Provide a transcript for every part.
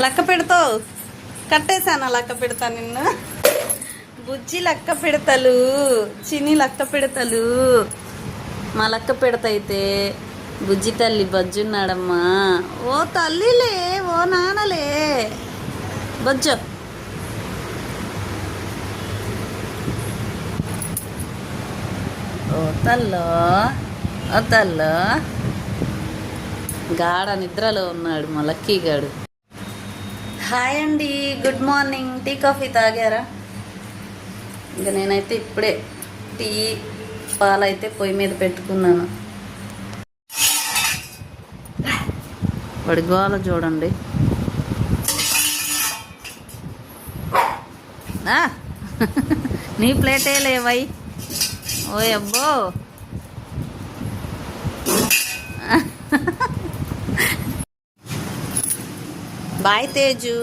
లెక్క పెడతావు. కట్టేశాను లెక్క పెడతా నిన్ను. బుజ్జి లెక్క పెడతలు, చిన్ని లెక్క పెడతలు. మా లెక్క పెడతైతే బుజ్జి తల్లి బజ్జున్నాడమ్మా. ఓ తల్లిలే, ఓ నాన్నలే బజ్జో. ఓ తల్లో, ఓ తల్లో. గాఢ నిద్రలో ఉన్నాడు మా లక్కీ గాడు. హాయ్ అండి, గుడ్ మార్నింగ్. టీ కాఫీ తాగారా? ఇంకా నేనైతే ఇప్పుడే టీ పాలైతే పొయ్యి మీద పెట్టుకున్నాను. వాడి గోల చూడండి. నీ ప్లేటే లేవై. ఓ అబ్బో, బాయ్ తేజు.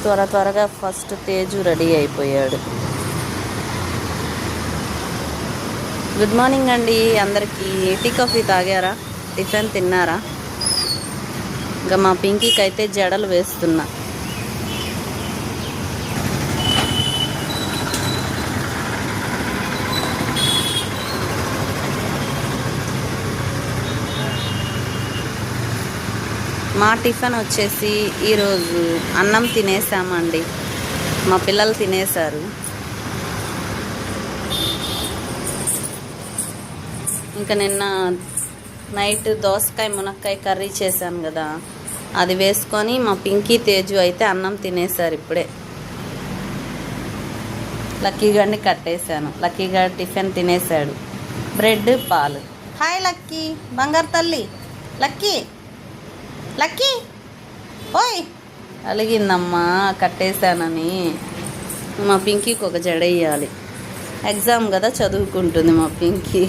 త్వరగా ఫస్ట్ తేజు రెడీ అయిపోయాడు. గుడ్ మార్నింగ్ అండి అందరికీ. టీ కాఫీ తాగారా? టిఫిన్ తిన్నారా? ఇంకా మా పింకీకి అయితే జడలు వేస్తున్నా. మా టిఫిన్ వచ్చేసి ఈరోజు అన్నం తినేసామండి. మా పిల్లలు తినేశారు. ఇంకా నిన్న నైట్ దోసకాయ మునక్కాయ కర్రీ చేశాను కదా, అది వేసుకొని మా పింకీ తేజు అయితే అన్నం తినేశారు ఇప్పుడే. లక్కీ గారిని కట్టేశాను. లక్కీ గారు టిఫిన్ తినేశాడు, బ్రెడ్ పాలు. హాయ్ లక్కీ, బంగారు తల్లి. లక్కీ లక్కీ ఓయ్, అలిగిందమ్మా కట్టేశానని. మా పింకీకి ఒక జడ వేయాలి. ఎగ్జామ్ కదా, చదువుకుంటుంది మా పింకీ.